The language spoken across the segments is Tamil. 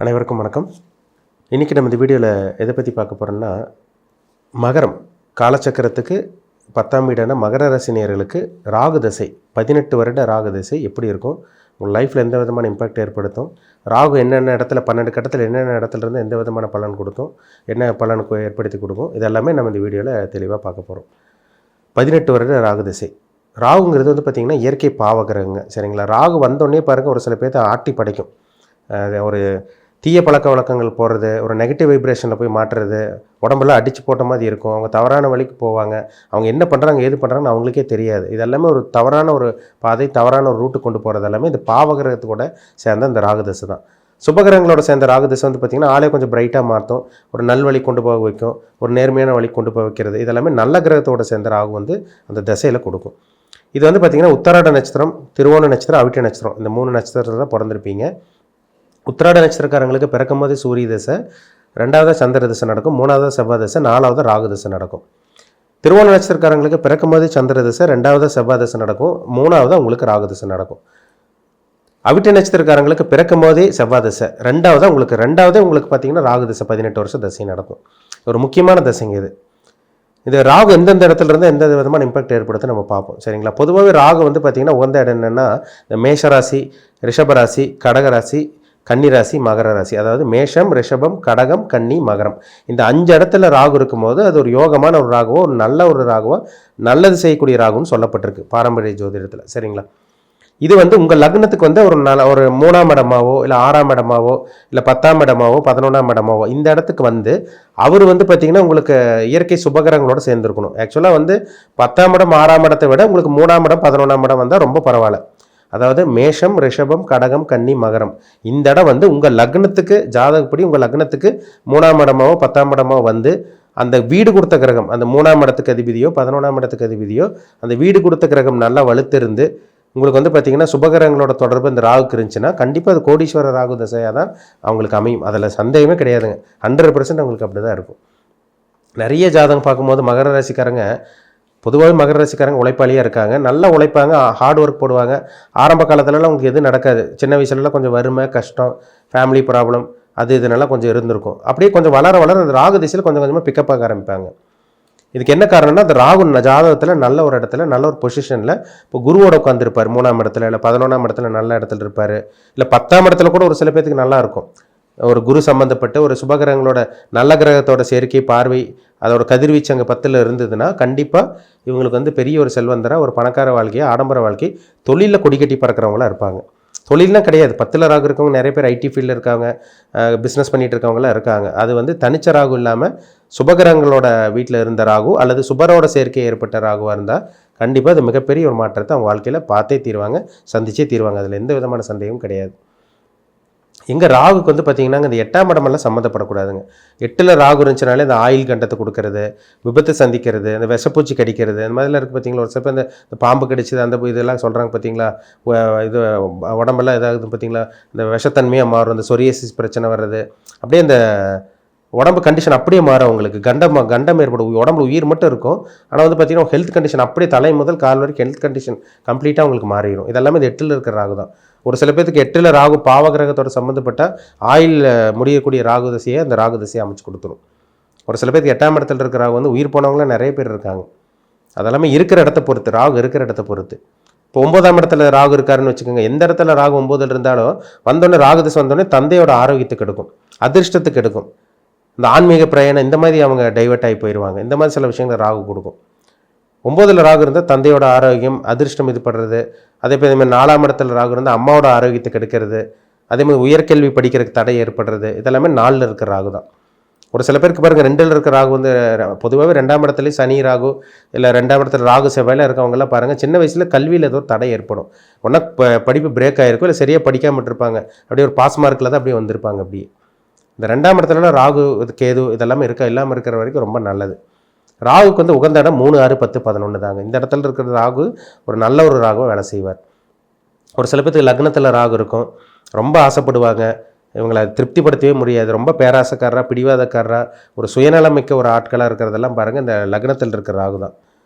அனைவருக்கும் வணக்கம். இன்றைக்கி நம்ம இந்த வீடியோவில் எதை பற்றி பார்க்க போகிறோம்னா, மகரம் காலச்சக்கரத்துக்கு 10ஆம் வீடான மகர ராசி நேயர்களுக்கு ராகு தசை 18 வருட ராகு தசை எப்படி இருக்கும், உங்கள் லைஃப்பில் எந்த விதமான இம்பாக்ட் ஏற்படுத்தும், ராகு என்னென்ன இடத்துல 12 கட்டத்தில் என்னென்ன இடத்துல இருந்து எந்த விதமான பலன் கொடுக்கும், என்ன பலனுக்கு ஏற்படுத்தி கொடுக்கும், இதெல்லாமே நம்ம இந்த வீடியோவில் தெளிவாக பார்க்க போகிறோம். 18 வருட ராகு தசை. ராகுங்கிறது வந்து பார்த்திங்கன்னா இயற்கை பாவகிரகங்க, சரிங்களா. ராகு வந்தோடனே பாருங்கள், ஒரு சில பேர்த்த ஆட்டி படைக்கும். ஒரு தீய பழக்க வழக்கங்கள் போடுறது, ஒரு நெகட்டிவ் வைப்ரேஷனில் போய் மாட்டுறது, உடம்பெல்லாம் அடித்து போட்ட மாதிரி இருக்கும். அவங்க தவறான வழிக்கு போவாங்க. அவங்க என்ன பண்ணுறாங்க ஏது பண்ணுறாங்கன்னு அவங்களுக்கே தெரியாது. இதெல்லாமே ஒரு தவறான ஒரு பாதை, தவறான ஒரு ரூட்டு கொண்டு போகிறது எல்லாமே இந்த பாவகிரகத்தோட சேர்ந்த இந்த ராகுதசை தான். சுபகிரகங்களோட சேர்ந்த ராகுதசை வந்து பார்த்திங்கன்னா ஆளே கொஞ்சம் பிரைட்டாக மாற்றும், ஒரு நல்வழி கொண்டு போக வைக்கும், ஒரு நேர்மையான வழி கொண்டு போக வைக்கிறது. இதெல்லாமே நல்ல கிரகத்தோட சேர்ந்த ராகு வந்து அந்த தசையில் கொடுக்கும். இது வந்து பார்த்திங்கன்னா உத்தராட நட்சத்திரம், திருவோண நட்சத்திரம், அவிட்ட நட்சத்திரம், இந்த 3 நட்சத்திரத்தில் தான் பிறந்திருப்பீங்க. உத்திராட நட்சத்திரக்காரங்களுக்கு பிறக்கும்போது சூரிய தசை, 2வது சந்திர தசை நடக்கும், 3வது செவ்வாய் தசை, 4வது ராகு தசை நடக்கும். திருவோண நட்சத்திரக்காரங்களுக்கு பிறக்கும்போது சந்திர தசை, 2வது செவ்வாய் தசை நடக்கும், 3வது உங்களுக்கு ராகு தசை நடக்கும். அவிட்ட நட்சத்திரக்காரங்களுக்கு பிறக்கும்போதே செவ்வாய் தசை, 2வது உங்களுக்கு பார்த்தீங்கன்னா ராகு தசை 18 வருஷம் தசை நடக்கும். ஒரு முக்கியமான தசைங்க இது. இது ராகு எந்தெந்த இடத்துல இருந்து எந்த விதமான இம்பாக்ட் ஏற்படுத்த நம்ம பார்ப்போம், சரிங்களா. பொதுவாகவே ராகு வந்து பார்த்திங்கன்னா உகந்த இடம் என்னென்னா, இந்த மேஷராசி, ரிஷபராசி, கடகராசி, கன்னிராசி, மகர ராசி. அதாவது மேஷம், ரிஷபம், கடகம், கன்னி, மகரம், இந்த 5 இடத்துல ராகு இருக்கும்போது அது ஒரு யோகமான ஒரு ராகுவோ, ஒரு நல்ல ஒரு ராகுவோ, நல்லது செய்யக்கூடிய ராகுன்னு சொல்லப்பட்டிருக்கு பாரம்பரிய ஜோதிடத்தில், சரிங்களா. இது வந்து உங்கள் லக்னத்துக்கு வந்து ஒரு 3ஆம் இடமாவோ, இல்லை 6ஆம் இடமாவோ, இல்லை 10ஆம் இடமாவோ, 11ஆம் இடமாவோ, இந்த இடத்துக்கு வந்து அவர் வந்து பார்த்திங்கன்னா உங்களுக்கு இயற்கை சுபகிரகங்களோட சேர்ந்துருக்கணும். ஆக்சுவலாக வந்து 10ஆம் இடம் 6ஆம் இடத்தை விட உங்களுக்கு 3ஆம் இடம் 11ஆம் இடம் வந்தால் ரொம்ப பரவாயில்ல. அதாவது மேஷம், ரிஷபம், கடகம், கன்னி, மகரம், இந்த இடம் வந்து உங்கள் லக்னத்துக்கு ஜாதகப்படி உங்கள் லக்னத்துக்கு 3ஆம் இடமாவோ 10ஆம் இடமாவோ வந்து அந்த வீடு கொடுத்த கிரகம், அந்த 3ஆம் இடத்துக்கு அதிபதியோ 11ஆம் இடத்துக்கு அதிபதியோ அந்த வீடு கொடுத்த கிரகம் நல்லா வலுத்திருந்து உங்களுக்கு வந்து பார்த்திங்கன்னா சுபகிரகங்களோட தொடர்பு இந்த ராகுக்கு இருந்துச்சுன்னா கண்டிப்பாக அது கோடீஸ்வர ராகு தசையாக தான் அவங்களுக்கு அமையும். அதில் சந்தேகமே கிடையாதுங்க. 100% அவங்களுக்கு அப்படி தான் இருக்கும். நிறைய ஜாதகம் பார்க்கும்போது மகர ராசிக்காரங்க, பொதுவாக மகர ராசிக்காரங்க உழைப்பாளியாக இருக்காங்க, நல்லா உழைப்பாங்க, ஹார்ட் ஒர்க் போடுவாங்க. ஆரம்ப காலத்துலலாம் உங்களுக்கு எதுவும் நடக்காது. சின்ன வயசுலலாம் கொஞ்சம் வறுமை, கஷ்டம், ஃபேமிலி ப்ராப்ளம், இதனால கொஞ்சம் இருந்திருக்கும். அப்படியே கொஞ்சம் வளர அந்த ராகு திசையில் கொஞ்சம் கொஞ்சமாக பிக்கப் ஆக ஆரம்பிப்பாங்க. இதுக்கு என்ன காரணம்னா, அந்த ராகு ஜாதகத்தில் நல்ல ஒரு இடத்துல, நல்ல ஒரு பொசிஷனில், இப்போ குருவோட உட்காந்துருப்பார் 3ஆம் இடத்துல, இல்லை 11ஆம் இடத்துல நல்ல இடத்துல இருப்பார், இல்லை 10ஆம் இடத்துல கூட ஒரு சில பேருக்கு நல்லா இருக்கும். ஒரு குரு சம்மந்தப்பட்ட ஒரு சுபகிரகங்களோட நல்ல கிரகத்தோட சேர்க்கை, பார்வை, அதோட கதிர்வீச்சு அங்கே 10ல் இருந்ததுன்னா கண்டிப்பாக இவங்களுக்கு வந்து பெரிய ஒரு செல்வந்தராக, ஒரு பணக்கார வாழ்க்கையை, ஆடம்பர வாழ்க்கை, தொழிலில் கொடிக்கட்டி பறக்கிறவங்களாம் இருப்பாங்க. தொழிலாம் கிடையாது, 10ல் ராகு இருக்கவங்க நிறைய பேர் ஐடி ஃபீல்டில் இருக்காங்க, பிஸ்னஸ் பண்ணிகிட்டு இருக்கவங்களாம் இருக்காங்க. அது வந்து தனிச்ச ராகு இல்லாமல் சுபகிரகங்களோட வீட்டில் இருந்த ராகு அல்லது சுபரோட சேர்க்கை ஏற்பட்ட ராகுவாக இருந்தால் கண்டிப்பாக அது மிகப்பெரிய ஒரு மாற்றத்தை அவங்க வாழ்க்கையில் பார்த்தே தீருவாங்க, சந்திச்சே தீருவாங்க. அதில் எந்த விதமான சந்தேகமும் கிடையாது. எங்கள் ராகுக்கு வந்து பார்த்திங்கன்னா இந்த 8ஆம் இடமெல்லாம் சம்மந்தப்படக்கூடாதுங்க. 8ல் ராகு இருந்துச்சுனாலே இந்த ஆயில் கண்டத்தை கொடுக்கறது, விபத்து சந்திக்கிறது, இந்த விஷப்பூச்சி கடிக்கிறது, இந்த மாதிரிலாம் இருக்குது பார்த்திங்களா. ஒரு சில இந்த பாம்பு கடிச்சது அந்த இதெல்லாம் சொல்கிறாங்க பார்த்திங்களா. இது உடம்பெல்லாம் ஏதாவது பார்த்திங்களா, இந்த விஷத்தன்மையாக மாறும், இந்த சொரியாசிஸ் பிரச்சனை வர்றது, அப்படியே இந்த உடம்பு கண்டிஷன் அப்படியே மாறும். அவங்களுக்கு கண்டம் ஏற்படும். உடம்புல உயிர் மட்டும் இருக்கும், ஆனால் வந்து பார்த்திங்கன்னா ஹெல்த் கண்டிஷன் அப்படியே தலை முதல் கால் வரைக்கும் ஹெல்த் கண்டிஷன் கம்ப்ளீட்டாக அவங்களுக்கு மாறிடும். இதெல்லாமே இந்த 8ல் இருக்கிற ராகு தான். ஒரு சில பேருக்கு 8ல் ராகு பாவகிரகத்தோட சம்மந்தப்பட்ட ஆயில் முடியக்கூடிய ராகு தசையை அந்த ராகு தசையை அமைச்சு கொடுத்துரும். ஒரு சில பேருக்கு 8ஆம் இடத்துல இருக்கிற ராகு வந்து உயிர் போனவங்களாம் நிறைய பேர் இருக்காங்க. அதெல்லாமே இருக்கிற இடத்த பொறுத்து, ராகு இருக்கிற இடத்த பொறுத்து. இப்போ 9ஆம் இடத்துல ராகு இருக்காருன்னு வச்சுக்கோங்க, எந்த இடத்துல ராகு 9ல் இருந்தாலும் வந்தோடனே ராகு தசை வந்தோடனே தந்தையோட ஆரோக்கியத்துக்கு எடுக்கும், அதிர்ஷ்டத்துக்கு எடுக்கும், இந்த ஆன்மீக பிரயாணம், இந்த மாதிரி அவங்க டைவெர்ட் ஆகி போயிடுவாங்க. இந்த மாதிரி சில விஷயங்கள் ராகு கொடுக்கும். 9ல் ராகு இருந்தால் தந்தையோட ஆரோக்கியம், அதிர்ஷ்டம் இது படுறது. அதே போல் இதேமாதிரி 4ஆம் இடத்துல ராகு இருந்தால் அம்மாவோட ஆரோக்கியத்தை கெடுக்கிறது. அதேமாதிரி உயர்கல்வி படிக்கிறதுக்கு தடை ஏற்படுறது. இதெல்லாமே 4ல் இருக்கிற ராகு தான். ஒரு சில பேருக்கு பாருங்கள் 2ல் இருக்கிற ராகு வந்து பொதுவாகவே 2ஆம் இடத்துலேயும் சனி ராகு, இல்லை 2ஆம் இடத்துல ராகு செவ்வாயில் இருக்கவங்கெல்லாம் பாருங்கள் சின்ன வயசில் கல்வியில் ஏதோ தடை ஏற்படும். ஒன்றா படிப்பு பிரேக் ஆகிருக்கும், இல்லை சரியாக படிக்காமல் இருப்பாங்க, அப்படியே ஒரு பாஸ் மார்க்கில் தான் அப்படியே வந்திருப்பாங்க. அப்படியே இந்த 2ஆம் இடத்துலலாம் ராகு, கேது இதெல்லாமே இல்லாமல் இருக்கிற வரைக்கும் ரொம்ப நல்லது. ராகுக்கு வந்து உகந்த இடம் 3, 6, 10, 11 தாங்க. இந்த இடத்துல இருக்கிற ராகு ஒரு நல்ல ஒரு ராகுவை வேலை செய்வார். ஒரு சில பேருக்கு லக்னத்தில் ராகு இருக்கும், ரொம்ப ஆசைப்படுவாங்க, இவங்களை திருப்திப்படுத்தவே முடியாது, ரொம்ப பேராசக்காரராக, பிடிவாதக்காரராக, ஒரு சுயநலமிக்க ஒரு ஆட்களாக இருக்கிறதெல்லாம் பாருங்கள் இந்த லக்னத்தில் இருக்கிற ராகு தான்.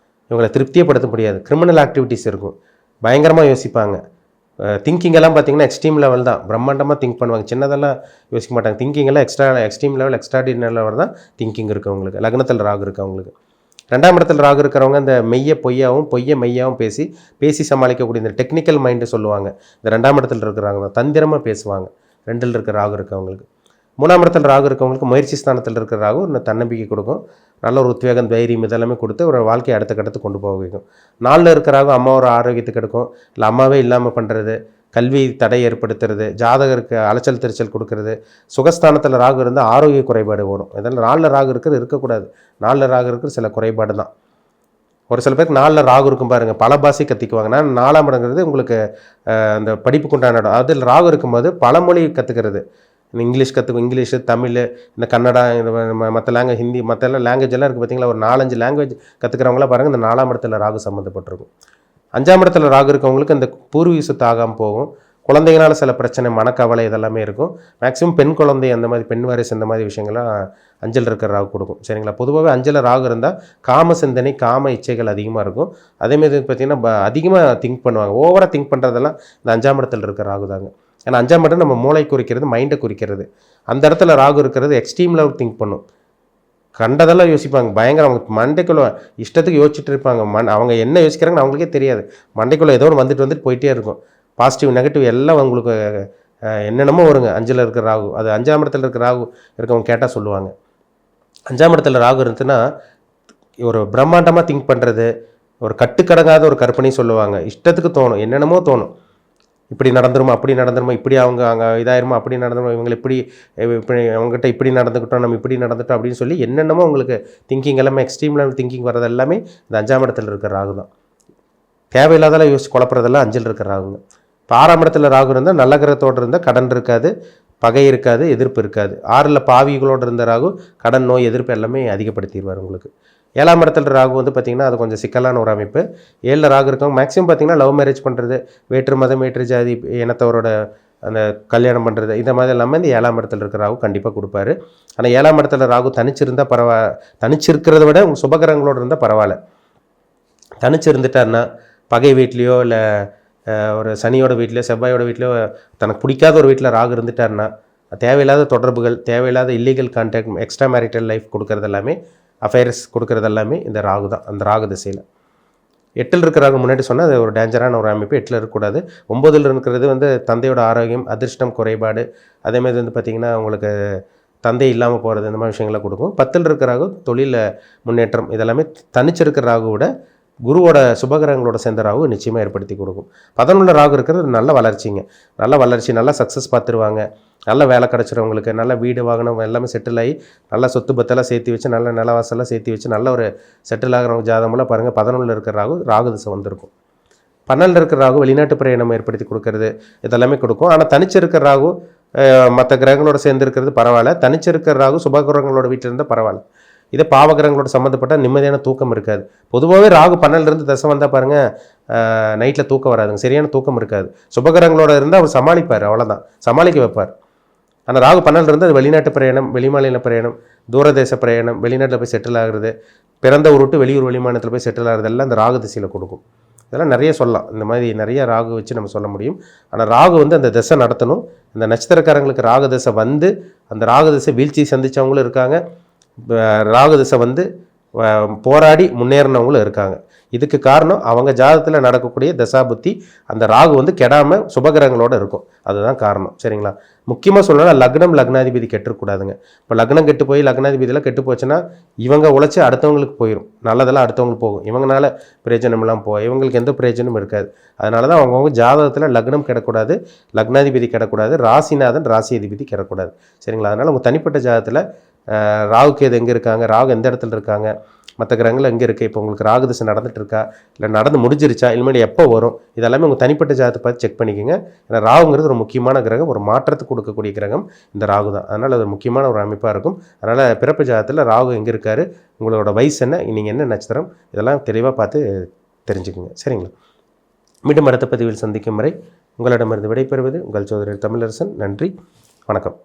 இவங்களை திருப்தியப்படுத்த முடியாது. கிரிமினல் ஆக்டிவிட்டீஸ் இருக்கும், பயங்கரமாக யோசிப்பாங்க, திங்கிங் எல்லாம் பார்த்தீங்கன்னா எக்ஸ்ட்ரீம் லெவல் தான், பிரம்மாண்டமாக திங்க் பண்ணுவாங்க, சின்னதெல்லாம் யோசிக்க மாட்டாங்க. திங்கிங் எல்லாம் எக்ஸ்ட்ரீம் லெவல் எக்ஸ்ட்ராடினரி லெவல் தான் திங்கிங் இருக்கவங்களுக்கு. லக்னத்தில் ராகு இருக்கவங்களுக்கு. 2ஆம் இடத்துல ராகு இருக்கிறவங்க இந்த மெய்யை பொய்யாவும் பொய்யை மெய்யாவும் பேசி சமாளிக்கக்கூடிய இந்த டெக்னிக்கல் மைண்டு சொல்லுவாங்க. இந்த 2ஆம் இடத்துல இருக்கிறாங்க தான் தந்திரமாக பேசுவாங்க. 2ல் இருக்கிற ராகு இருக்கவங்களுக்கு. 3ஆம் இடத்துல ராகு இருக்கவங்களுக்கு முயற்சி ஸ்தானத்தில் இருக்கிற ராகு இன்னும் தன்னம்பிக்கை கொடுக்கும், நல்ல ஒரு உத்வேகம் தைரியம் இதெல்லாமே கொடுத்து ஒரு வாழ்க்கையை அடுத்த கட்டத்துக்கு கொண்டு போக வைக்கும். 4ல் இருக்கிற ராகு அம்மாவோட ஆரோக்கியத்துக்கு எடுக்கும், இல்லை அம்மாவே இல்லாமல் பண்ணுறது, கல்வி தடை ஏற்படுத்துறது, ஜாதகருக்கு அலைச்சல் திருச்சல் கொடுக்கறது. சுகஸ்தானத்தில் ராகு இருந்தால் ஆரோக்கிய குறைபாடு வரும். இதெல்லாம் 4ல் ராகு இருக்கிறது இருக்கக்கூடாது. 4ல் ராகு இருக்கிற சில குறைபாடு தான். ஒரு சில பேருக்கு 4ல் ராகு இருக்கும் பாருங்கள், பல பாஷை கற்றுக்குவாங்க. நான் 4ஆம் இடங்கிறது உங்களுக்கு அந்த படிப்புக்குண்டான இடம். அதில் ராகு இருக்கும்போது பல மொழி கற்றுக்கிறது. இங்கிலீஷ் இங்கிலீஷு, தமிழ், இந்த கன்னடா, இந்த மற்ற லாங்குவேஜ், ஹிந்தி, மற்ற எல்லாம் லாங்குவேஜ் எல்லாம் இருக்குது பார்த்தீங்களா. ஒரு 4-5 லாங்குவேஜ் கற்றுக்கிறவங்களாம் பாருங்கள், இந்த 4ஆம் இடத்துல ராகு சம்மந்தப்பட்டிருக்கும். 5ஆம் இடத்துல ராகு இருக்கவங்களுக்கு இந்த பூர்வீக சொத்து ஆகாமல் போகும், குழந்தைங்களால் சில பிரச்சனை, மனக்கவலை இதெல்லாமே இருக்கும். மேக்ஸிமம் பெண் குழந்தை அந்த மாதிரி பெண் வாரிசு இந்த மாதிரி விஷயங்கள்லாம் 5ல் இருக்கிற ராகு கொடுக்கும். சரிங்களா. பொதுவாகவே 5ல் ராகு இருந்தால் காம சிந்தனை, காம இச்சைகள் அதிகமாக இருக்கும். அதேமாதிரி பார்த்திங்கன்னா அதிகமாக திங்க் பண்ணுவாங்க. ஓவராக திங்க் பண்ணுறதெல்லாம் இந்த 5ஆம் இடத்துல இருக்கிற ராகு தாங்க. ஏன்னா 5ஆம் இடம் நம்ம மூளை குறிக்கிறது, மைண்டை குறிக்கிறது. அந்த இடத்துல ராகு இருக்கிறது எக்ஸ்ட்ரீம் லெவல் திங்க் பண்ணும், கண்டதெல்லாம் யோசிப்பாங்க. பயங்கர அவங்க மண்டைக்குள்ளே இஷ்டத்துக்கு யோசிச்சுட்டு இருப்பாங்க. அவங்க என்ன யோசிக்கிறாங்கன்னு அவங்களுக்கே தெரியாது. மண்டைக்குள்ளே ஏதோ ஒன்று வந்துட்டு போயிட்டே இருக்கும். பாசிட்டிவ் நெகட்டிவ் எல்லாம் உங்களுக்கு என்னென்னமோ வருங்க 5ல் இருக்கிற ராகு. அது 5ஆம் இடத்துல இருக்கிற ராகு இருக்கவங்க கேட்டால் சொல்லுவாங்க. 5ஆம் இடத்துல ராகு இருந்துச்சுன்னா ஒரு பிரம்மாண்டமாக திங்க் பண்ணுறது, ஒரு கட்டுக்கடங்காத ஒரு கற்பனை சொல்லுவாங்க. இஷ்டத்துக்கு தோணும், என்னென்னமோ தோணும். இப்படி நடந்துருமா, அப்படி நடந்துருமா, இப்படி அவங்க அங்கே இதாயிருமா, அப்படி நடந்துருமா, இவங்களை இப்படி அவங்ககிட்ட இப்படி நடந்துக்கிட்டோம், நம்ம இப்படி நடந்துட்டோம் அப்படின்னு சொல்லி என்னென்னமோ உங்களுக்கு திங்கிங் எல்லாமே எக்ஸ்ட்ரீம் லெவல் திங்கிங் வர்றது எல்லாமே இந்த 5ஆம் இடத்துல இருக்கிற ராகு தான். தேவையில்லாதெல்லாம் யோசிச்சு குழப்பறதெல்லாம் 5ல் இருக்கிற ராகுங்க. இப்போ 6ஆம் இடத்துல ராகு இருந்தால் நல்ல கிரகத்தோடு இருந்தால் கடன் இருக்காது, பகை இருக்காது, எதிர்ப்பு இருக்காது. 6ல் பாவிகளோடு இருந்த ராகு கடன், நோய், எதிர்ப்பு எல்லாமே அதிகப்படுத்திடுவார் உங்களுக்கு. 7ஆம் இடத்துல ராகு வந்து பார்த்திங்கன்னா அது கொஞ்சம் சிக்கலான ஒரு அமைப்பு. 7ல் ராகு இருக்கவங்க மேக்ஸிமம் பார்த்திங்கன்னா லவ் மேரேஜ் பண்ணுறது, வேற்று மதம் வேற்று ஜாதி இனத்தவரோட அந்த கல்யாணம் பண்ணுறது, இந்த மாதிரி எல்லாமே இந்த 7ஆம் இடத்துல இருக்கிற ராகு கண்டிப்பாக கொடுப்பாரு. ஆனால் 7ஆம் இடத்துல ராகு தனிச்சிருந்தால் தனிச்சிருக்கிறத விட உங்கள் சுபகிரகங்களோடு இருந்தால் பரவாயில்ல. தனிச்சு இருந்துட்டாருன்னா பகை வீட்லேயோ இல்லை ஒரு சனியோட வீட்லையோ செவ்வாயோட வீட்லையோ தனக்கு பிடிக்காத ஒரு வீட்டில் ராகு இருந்துட்டாருன்னா தேவையில்லாத தொடர்புகள், தேவையில்லாத illegal contact, extra marital life கொடுக்கறது எல்லாமே, அஃபேர்ஸ் கொடுக்கறது எல்லாமே இந்த ராகு தான். அந்த ராகு திசையில் 8ல் இருக்கிற ராகு முன்னாடி சொன்னால் அது ஒரு டேஞ்சரான ஒரு அமைப்பு. 8ல் இருக்கக்கூடாது. 9ல் இருக்கிறது வந்து தந்தையோட ஆரோக்கியம், அதிர்ஷ்டம் குறைபாடு, அதேமாதிரி வந்து பார்த்திங்கன்னா உங்களுக்கு தந்தை இல்லாமல் போகிறது, இந்த மாதிரி விஷயங்களை கொடுக்கும். 10ல் இருக்கிற ராகு தொழிலில் முன்னேற்றம், இதெல்லாமே தனிச்சிருக்கிற ராகுவோட குருவோட சுபகிரகங்களோட சேர்ந்த ராகு நிச்சயமாக ஏற்படுத்தி கொடுக்கும். 11ல் ராகு இருக்கிறது நல்ல வளர்ச்சிங்க, நல்ல வளர்ச்சி, நல்ல சக்ஸஸ் பார்த்துருவாங்க, நல்ல வேலை கிடச்சிருவங்களுக்கு, நல்ல வீடு வாகனம் எல்லாமே செட்டில் ஆகி நல்ல சொத்து பத்தெல்லாம் சேர்த்து வச்சு, நல்ல நிலவாசெல்லாம் சேர்த்து வச்சு நல்ல ஒரு செட்டில் ஆகிறவங்க ஜாதகமெல்லாம் பாருங்கள். 11ல் இருக்கிற ராகு திசை வந்திருக்கும். 12ல் இருக்கிற ராகு வெளிநாட்டு பிரயாணம் ஏற்படுத்தி கொடுக்கறது இதெல்லாமே கொடுக்கும். ஆனால் தனிச்சிருக்கிற ராகு மற்ற கிரகங்களோட சேர்ந்து இருக்கிறது பரவாயில்ல. தனிச்சிருக்கிற ராகு சுபகிரகங்களோட வீட்டில் இருந்தால் பரவாயில்ல. இதே பாவகிரகங்களோட சம்மந்தப்பட்ட நிம்மதியான தூக்கம் இருக்காது. பொதுவாகவே ராகு 12லேருந்து தசை வந்தால் பாருங்கள், நைட்டில் தூக்கம் வராதுங்க, சரியான தூக்கம் இருக்காது. சுபகிரகங்களோட இருந்தால் அவர் சமாளிப்பார், அவ்வளோதான், சமாளிக்க வைப்பார். ஆனால் ராகு 12லேருந்து அது வெளிநாட்டு பிரயாணம், வெளிமாநில பிரயாணம், தூரதேச பிரயாணம், வெளிநாட்டில் போய் செட்டில் ஆகுறது, பிறந்த ஊர் விட்டு வெளியூர் வெளிமாநிலத்தில் போய் செட்டில் ஆகுறது எல்லாம் இந்த ராகு திசையில் கொடுக்கும். இதெல்லாம் நிறைய சொல்லலாம், இந்த மாதிரி நிறைய ராகு வச்சு நம்ம சொல்ல முடியும். ஆனால் ராகு வந்து அந்த திசை நடத்தணும். இந்த நட்சத்திரக்காரங்களுக்கு ராகு திசை வந்து அந்த ராகு திசை வீழ்ச்சி சந்தித்தவங்களும் இருக்காங்க, ராகு திசை வந்து போராடி முன்னேறினவங்களும் இருக்காங்க. இதுக்கு காரணம் அவங்க ஜாதகத்தில் நடக்கக்கூடிய தசாபுத்தி அந்த ராகு வந்து கெடாமல் சுபகிரகங்களோடு இருக்கும், அதுதான் காரணம். சரிங்களா. முக்கியமாக சொல்லணும்னா லக்னம் லக்னாதிபதி கெட்டுக்கூடாதுங்க. இப்போ லக்னம் கெட்டு போய் லக்னாதிபதியெல்லாம் கெட்டு போச்சுன்னா இவங்க உழைச்சி அடுத்தவங்களுக்கு போயிடும், நல்லதெல்லாம் அடுத்தவங்களுக்கு போகும், இவங்களால பிரயோஜனமெல்லாம் இவங்களுக்கு எந்த பிரயோஜனமும் இருக்காது. அதனால தான் அவங்கவுங்க ஜாதகத்தில் லக்னம் கெடக்கூடாது, லக்னாதிபதி கெடக்கூடாது, ராசிநாதன் ராசி அதிபதி கெடக்கூடாது. சரிங்களா. அதனால் உங்கள் தனிப்பட்ட ஜாதகத்தில் ராகு கேது எங்கே இருக்காங்க, ராகு எந்த இடத்துல இருக்காங்க, மற்ற கிரகங்கள் எங்கே இருக்குது, இப்போ உங்களுக்கு ராகு திசை நடந்துட்டு இருக்கா, இல்லை நடந்து முடிஞ்சிருச்சா, இனிமேல் எப்போ வரும், இதெல்லாமே உங்கள் தனிப்பட்ட ஜாதகத்தை பார்த்து செக் பண்ணிக்கோங்க. ஏன்னா ராகுங்கிறது ஒரு முக்கியமான கிரகம், ஒரு மாற்றத்தை கொடுக்கக்கூடிய கிரகம் இந்த ராகு தான். அதனால் அது ஒரு முக்கியமான ஒரு அமைப்பாக இருக்கும். அதனால் பிறப்பு ஜாதகத்தில் ராகு எங்கே இருக்கார், உங்களோட வயசு என்ன, நீங்கள் என்ன நட்சத்திரம், இதெல்லாம் தெளிவாக பார்த்து தெரிஞ்சுக்குங்க. சரிங்களா. மீண்டும் அடுத்த பதிவில் சந்திக்கும் வரை உங்களிடமிருந்து விடைபெறுவது உங்கள் சோதரர் தமிழரசன். நன்றி, வணக்கம்.